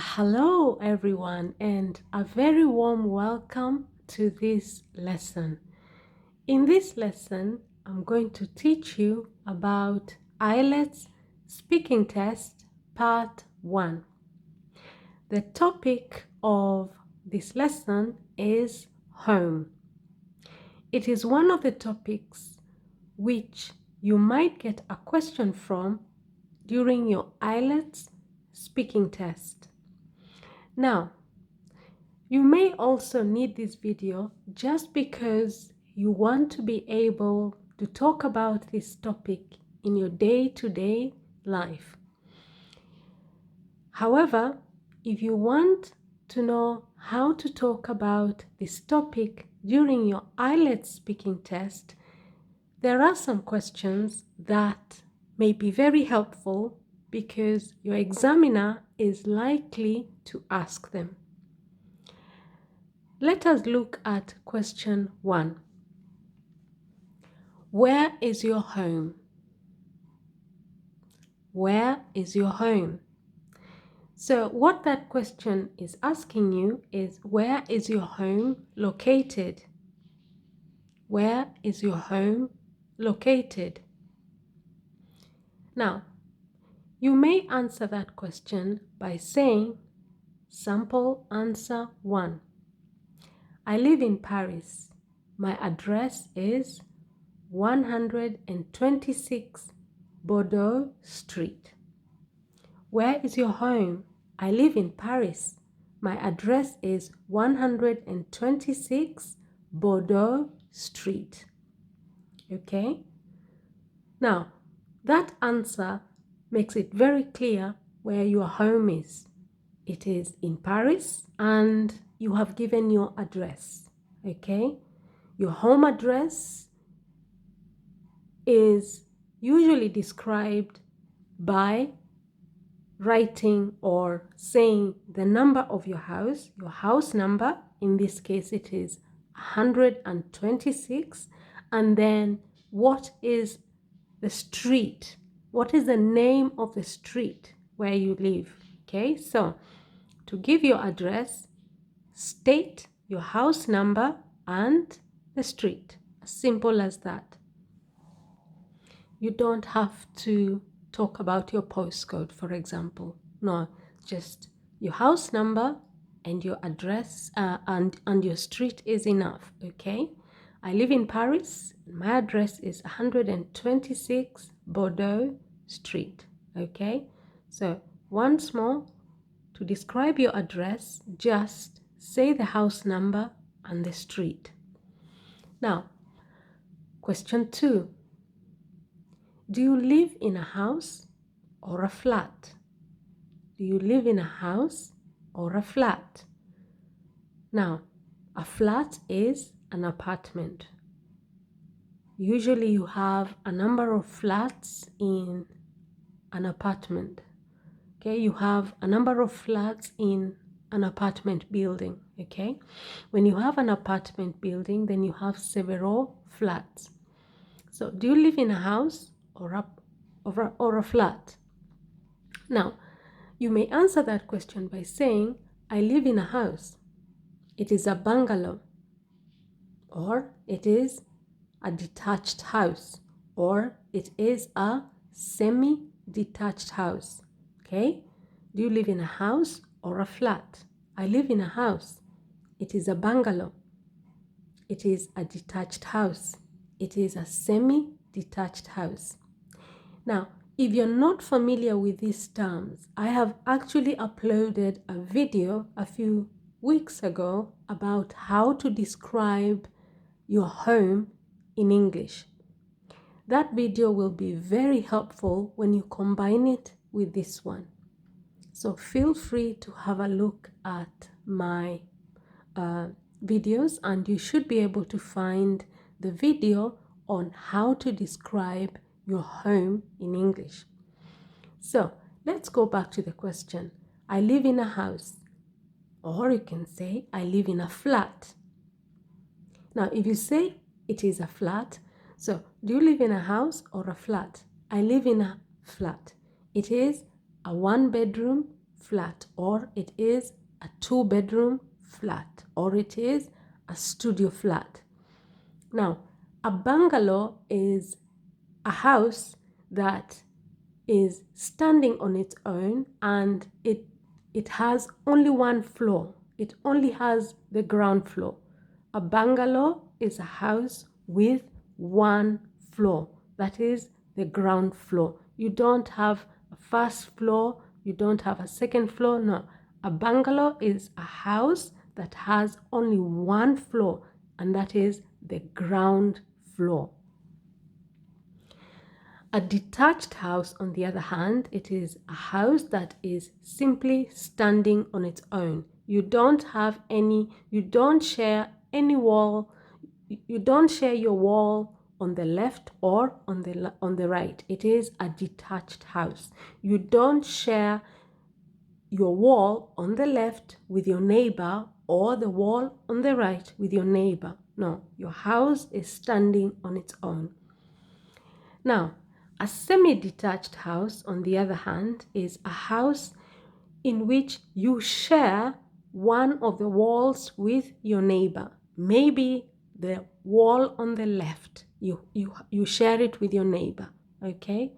Hello everyone, and a very warm welcome to this lesson. In this lesson, I'm going to teach you about IELTS Speaking Test Part 1. The topic of this lesson is home. It is one of the topics which you might get a question from during your IELTS speaking test. Now, you may also need this video just because you want to be able to talk about this topic in your day-to-day life. However, if you want to know how to talk about this topic during your IELTS speaking test, there are some questions that may be very helpful because your examiner is likely to ask them. Let us look at question 1. Where is your home? Where is your home? So what that question is asking you is, where is your home located? Where is your home located? Now, you may answer that question by saying, sample answer 1. I live in Paris. My address is 126 Bordeaux Street. Where is your home? I live in Paris. My address is 126 Bordeaux Street. Okay? Now, that answer makes it very clear where your home is. It is in Paris and you have given your address. Okay? Your home address is usually described by writing or saying the number of your house number. In this case, it is 126. And then what is the street? What is the name of the street where you live? Okay, so to give your address, state your house number and the street. As simple as that. You don't have to talk about your postcode, for example. No, just your house number and your address and your street is enough, okay? I live in Paris. My address is 126 Bordeaux Street, okay? So once more, to describe your address, just say the house number and the street. Now, question 2. Do you live in a house or a flat? Do you live in a house or a flat? Now, a flat is an apartment. Usually you have a number of flats in an apartment. Okay, you have a number of flats in an apartment building. Okay, when you have an apartment building, then you have several flats. So, do you live in a house or a flat? Now, you may answer that question by saying, I live in a house. It is a bungalow, or it is a detached house, or it is a semi-detached house. Okay? Do you live in a house or a flat? I live in a house. It is a bungalow. It is a detached house. It is a semi-detached house. Now, if you're not familiar with these terms, I have actually uploaded a video a few weeks ago about how to describe your home in English. That video will be very helpful when you combine it with this one. So feel free to have a look at my videos, and you should be able to find the video on how to describe your home in English. So let's go back to the question. I live in a house, or you can say I live in a flat. Now, if you say it is a flat, so do you live in a house or a flat? I live in a flat. It is a 1-bedroom flat, or it is a 2-bedroom flat, or it is a studio flat. Now, a bungalow is a house that is standing on its own, and it has only one floor. It only has the ground floor. A bungalow is a house with one floor. That is the ground floor. You don't have a first floor. You don't have a second floor. No. A bungalow is a house that has only one floor, and that is the ground floor. A detached house, on the other hand, it is a house that is simply standing on its own. You don't share any wall. You don't share your wall on the left or on the right. It is a detached house. You don't share your wall on the left with your neighbor or the wall on the right with your neighbor. No, your house is standing on its own. Now, a semi-detached house, on the other hand, is a house in which you share one of the walls with your neighbor. Maybe the wall on the left, you share it with your neighbor, okay?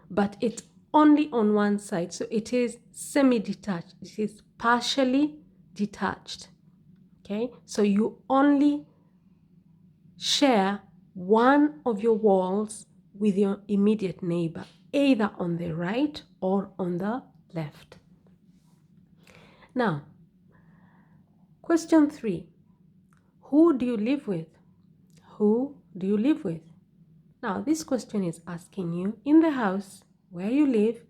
But it's only on one side, so it is semi-detached. It is partially detached, okay? So you only share one of your walls with your immediate neighbor, either on the right or on the left. Now, question 3. Who do you live with? Who do you live with? Now, this question is asking you, in the house where you live,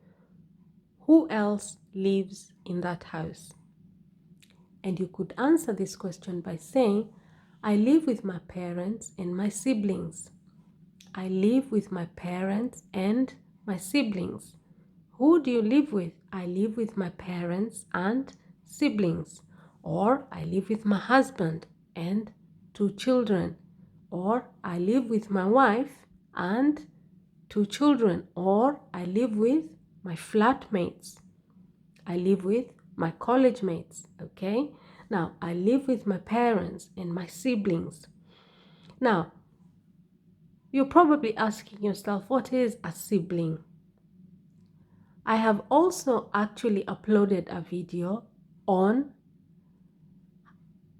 who else lives in that house? And you could answer this question by saying, I live with my parents and my siblings. I live with my parents and my siblings. Who do you live with? I live with my parents and siblings. Or I live with my husband and 2 children. Or I live with my wife and 2 children. Or I live with my flatmates. I live with my college mates. Okay? Now, I live with my parents and my siblings. Now, you're probably asking yourself, what is a sibling? I have also actually uploaded a video on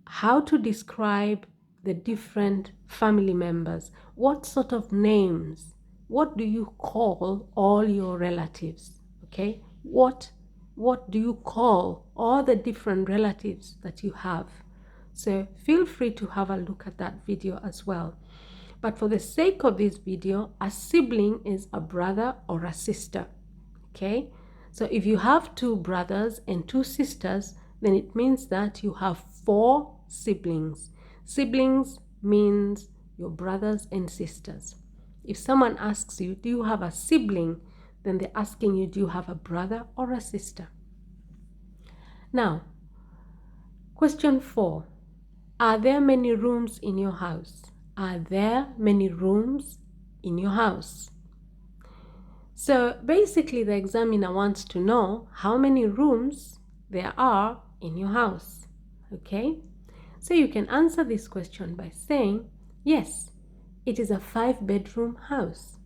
how to describe the different family members. What sort of names? What do you call all your relatives? Okay? What do you call all the different relatives that you have? So feel free to have a look at that video as well. But for the sake of this video, a sibling is a brother or a sister. Okay? So if you have 2 brothers and 2 sisters, then it means that you have 4 siblings. Siblings means your brothers and sisters. If someone asks you, do you have a sibling? Then they're asking you, do you have a brother or a sister? Now, question 4. Are there many rooms in your house? Are there many rooms in your house? So basically the examiner wants to know how many rooms there are in your house. Okay? So you can answer this question by saying, yes, it is a 5-bedroom house.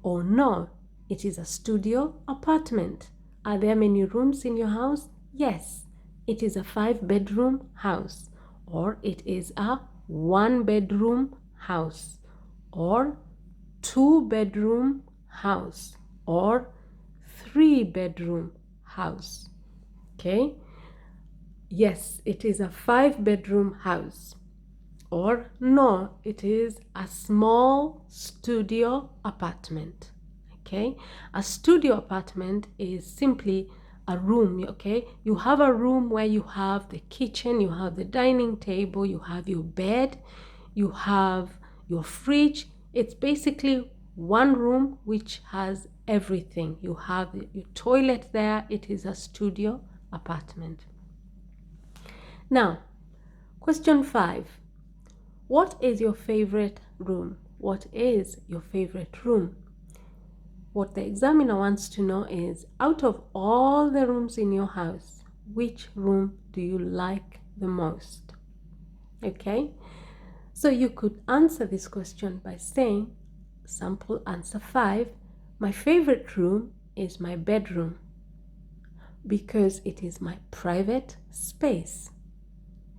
Or no, it is a studio apartment. Are there many rooms in your house? Yes, it is a 5-bedroom house. Or it is a 1-bedroom house. Or 2-bedroom house. Or 3-bedroom house. Okay? Yes, it is a 5-bedroom house. Or no, it is a small studio apartment. Okay? A studio apartment is simply a room, okay? You have a room where you have the kitchen, you have the dining table, you have your bed, you have your fridge. It's basically one room which has everything. You have your toilet there. It is a studio apartment. Now, question 5. What is your favorite room? What is your favorite room? what the examiner wants to know is, out of all the rooms in your house, which room do you like the most? Okay, so you could answer this question by saying, sample answer 5, my favorite room is my bedroom because it is my private space.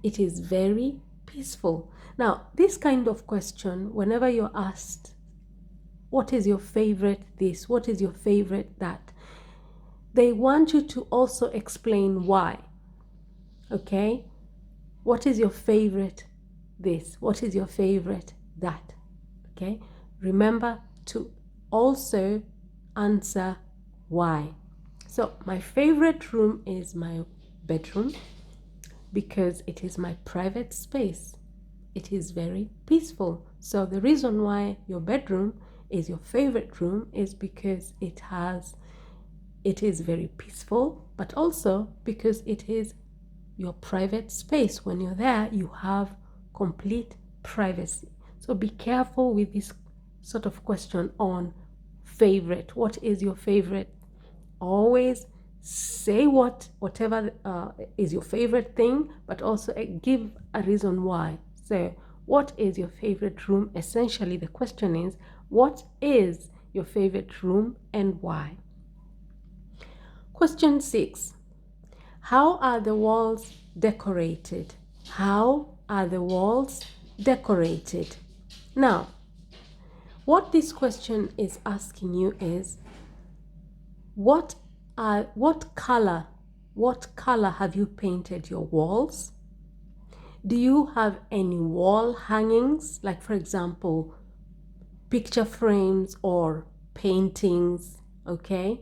It is very peaceful. Now, this kind of question, whenever you're asked, what is your favorite this? What is your favorite that? They want you to also explain why. Okay? What is your favorite this? What is your favorite that? Okay? Remember to also answer why. So, my favorite room is my bedroom because it is my private space. It is very peaceful. So, the reason why your bedroom is your favorite room is because it is very peaceful, but also because it is your private space. When you're there, you have complete privacy. So be careful with this sort of question on favorite. What is your favorite? Always say whatever is your favorite thing, but also give a reason why. So what is your favorite room? Essentially, the question is, what is your favorite room and why? Question 6. How are the walls decorated? How are the walls decorated? Now, what this question is asking you is, what color have you painted your walls? Do you have any wall hangings, like for example, picture frames or paintings? Okay,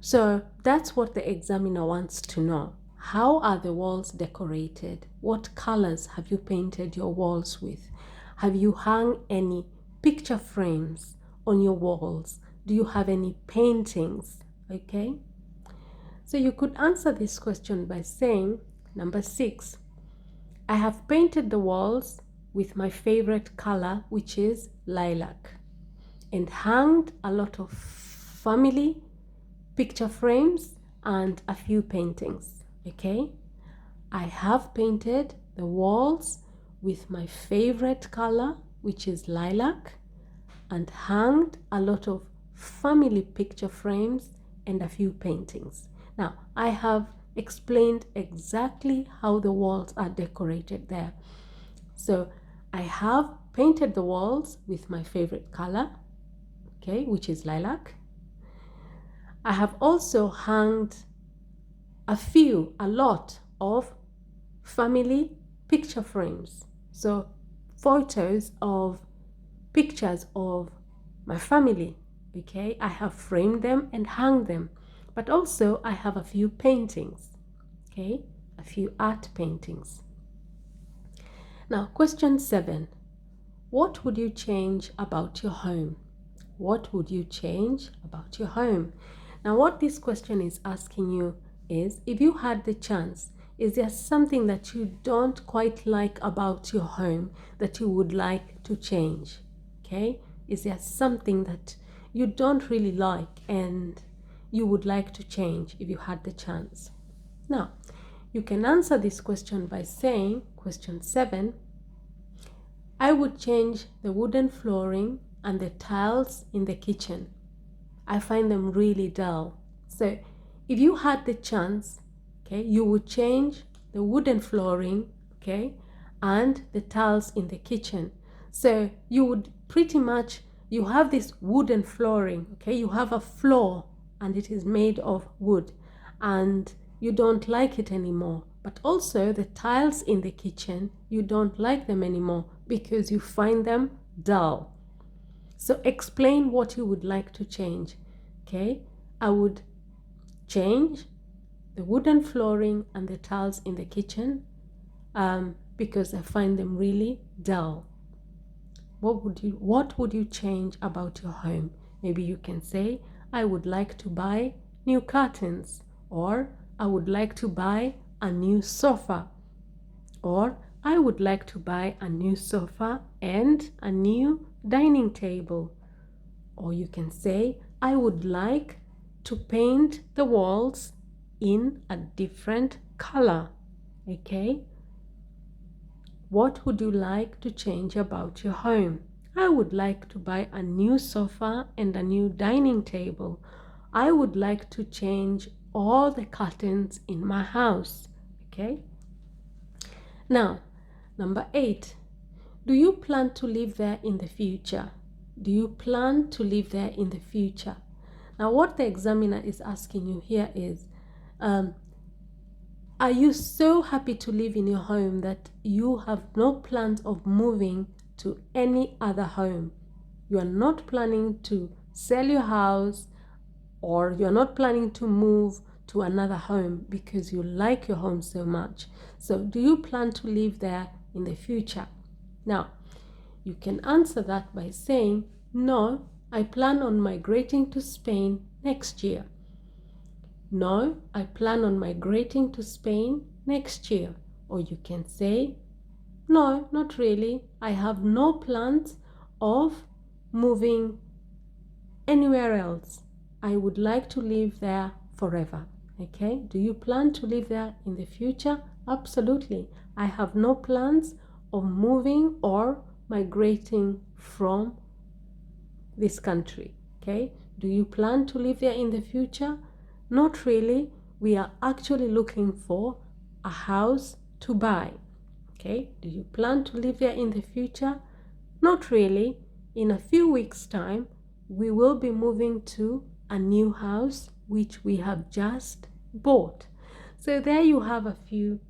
so that's what the examiner wants to know. How are the walls decorated? What colors have you painted your walls with? Have you hung any picture frames on your walls? Do you have any paintings? Okay, so you could answer this question by saying, number 6, I have painted the walls with my favorite color, which is lilac, and hanged a lot of family picture frames and a few paintings. Okay, I have painted the walls with my favorite color, which is lilac, and hanged a lot of family picture frames and a few paintings. Now, I have explained exactly how the walls are decorated there. So I have painted the walls with my favorite color, okay, which is lilac. I have also hanged a lot of family picture frames. So pictures of my family, okay, I have framed them and hung them. But also I have a few paintings, okay, a few art paintings. Now, question 7. What would you change about your home? What would you change about your home? Now, what this question is asking you is, if you had the chance, is there something that you don't quite like about your home that you would like to change? Okay? Is there something that you don't really like and you would like to change if you had the chance? Now, you can answer this question by saying, question 7, I would change the wooden flooring and the tiles in the kitchen. I find them really dull. So if you had the chance, okay, you would change the wooden flooring, okay, and the tiles in the kitchen. So you would pretty much, you have this wooden flooring, okay, you have a floor and it is made of wood and you don't like it anymore. But also the tiles in the kitchen, you don't like them anymore because you find them dull. So explain what you would like to change. Okay, I would change the wooden flooring and the tiles in the kitchen because I find them really dull. What would you change about your home? Maybe you can say, I would like to buy new curtains, or I would like to buy a new sofa, or I would like to buy a new sofa and a new dining table, Or you can say, I would like to paint the walls in a different color. Okay? What would you like to change about your home? I would like to buy a new sofa and a new dining table. I would like to change all the curtains in my house. Okay? Now, number 8. Do you plan to live there in the future? Do you plan to live there in the future? Now, what the examiner is asking you here is, are you so happy to live in your home that you have no plans of moving to any other home? You are not planning to sell your house, or you are not planning to move to another home because you like your home so much. So, do you plan to live there in the future? Now, you can answer that by saying, no, I plan on migrating to Spain next year. No, I plan on migrating to Spain next year. Or you can say, no, not really. I have no plans of moving anywhere else. I would like to live there forever. Okay, do you plan to live there in the future? Absolutely. I have no plans of moving or migrating from this country. Okay, do you plan to live there in the future? Not really. We are actually looking for a house to buy. Okay, do you plan to live there in the future? Not really. In a few weeks' time, we will be moving to a new house which we have just bought. So there you have a few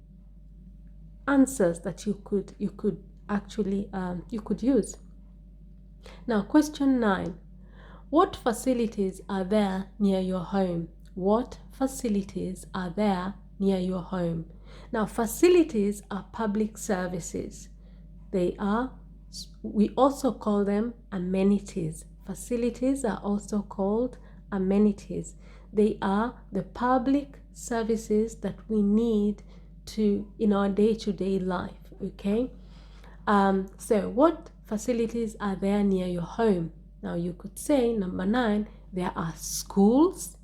answers that you could actually use. Now, question 9. What facilities are there near your home? What facilities are there near your home? Now, facilities are public services. We also call them amenities. Facilities are also called amenities. They are the public services that we need in our day-to-day life. Okay? So what facilities are there near your home? Now you could say, number 9, there are schools,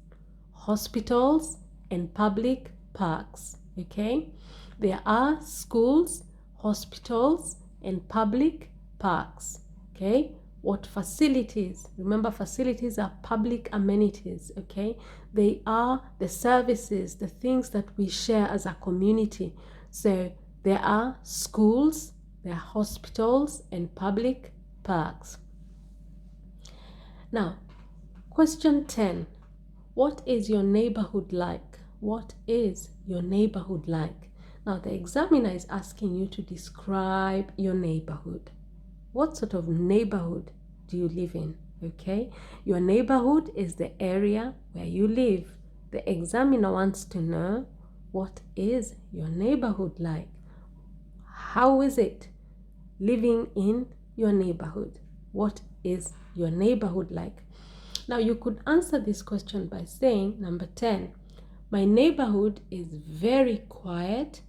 hospitals, and public parks. Okay? There are schools, hospitals, and public parks. Okay? What facilities? Remember, facilities are public amenities. Okay? They are the services, the things that we share as a community. So there are schools, there are hospitals, and public parks. Now, question 10. What is your neighborhood like? What is your neighborhood like? Now, the examiner is asking you to describe your neighborhood. What sort of neighborhood do you live in? Okay, your neighborhood is the area where you live. The examiner wants to know, what is your neighborhood like? How is it living in your neighborhood? What is your neighborhood like? Now, you could answer this question by saying, number 10, my neighborhood is very quiet,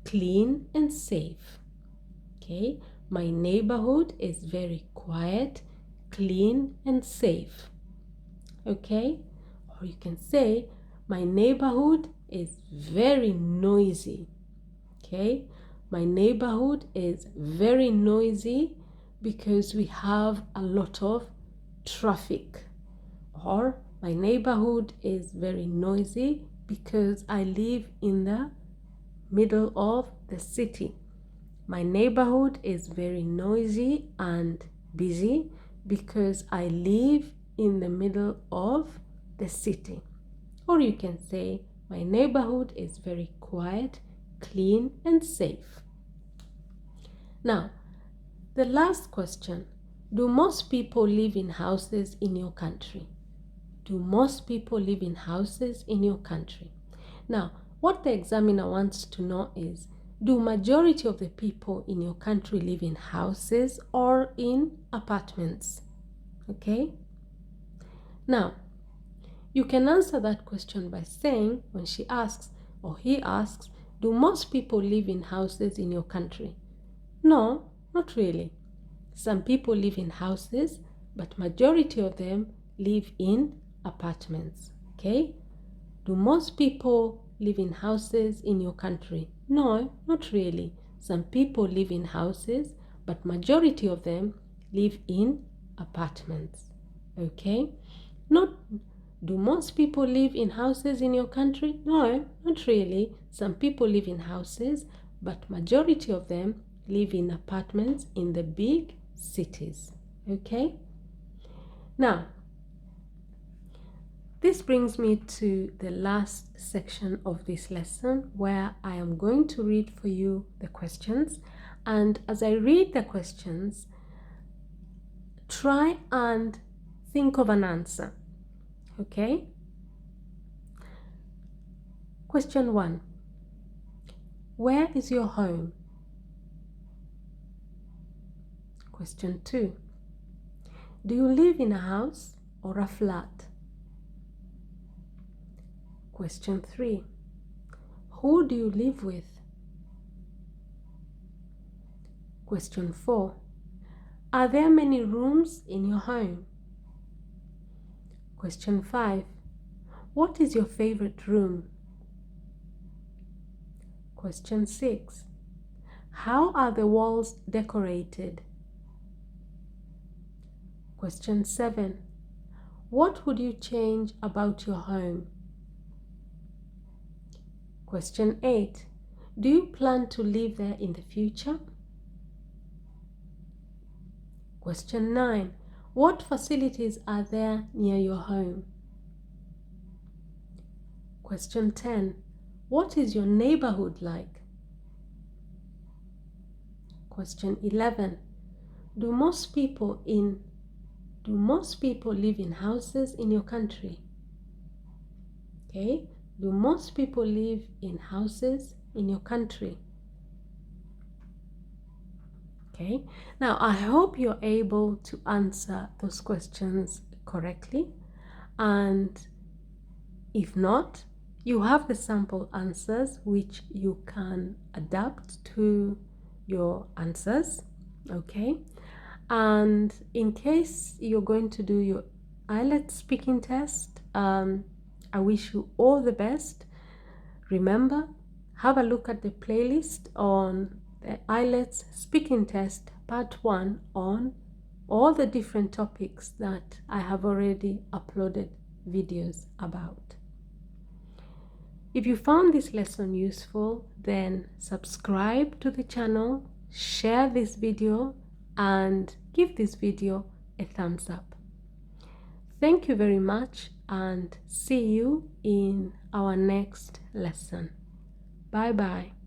clean, and safe. Okay, my neighborhood is very quiet, clean, and safe. Okay, or you can say, my neighborhood is very noisy. Okay, my neighborhood is very noisy because we have a lot of traffic. Or my neighborhood is very noisy because I live in the middle of the city. My neighborhood is very noisy and busy because I live in the middle of the city. Or you can say, my neighborhood is very quiet, clean, and safe. Now, the last question. Do most people live in houses in your country? Do most people live in houses in your country? Now, what the examiner wants to know is, do majority of the people in your country live in houses or in apartments? Okay? Now, you can answer that question by saying, when she asks or he asks, do most people live in houses in your country? No, not really. Some people live in houses, but majority of them live in apartments. Okay? Do most people live in houses in your country? No, not really. Some people live in houses, but majority of them live in apartments. Okay? Not do most people live in houses in your country? No, not really. Some people live in houses, but majority of them live in apartments in the big cities. Okay? Now, this brings me to the last section of this lesson where I am going to read for you the questions. And as I read the questions, try and think of an answer. Okay? Question 1. Where is your home? Question 2. Do you live in a house or a flat? Question 3. Who do you live with? Question 4. Are there many rooms in your home? Question 5. What is your favorite room? Question 6. How are the walls decorated? Question 7. What would you change about your home? Question 8. Do you plan to live there in the future? Question 9. What facilities are there near your home? Question 10. What is your neighborhood like? Question 11. Do most people live in houses in your country? Okay. Do most people live in houses in your country? Okay. Now, I hope you're able to answer those questions correctly. And if not, you have the sample answers which you can adapt to your answers. Okay. And in case you're going to do your IELTS speaking test, I wish you all the best. Remember, have a look at the playlist on the IELTS speaking test part 1 on all the different topics that I have already uploaded videos about. If you found this lesson useful, then subscribe to the channel, share this video, and give this video a thumbs up. Thank you very much and see you in our next lesson. Bye bye.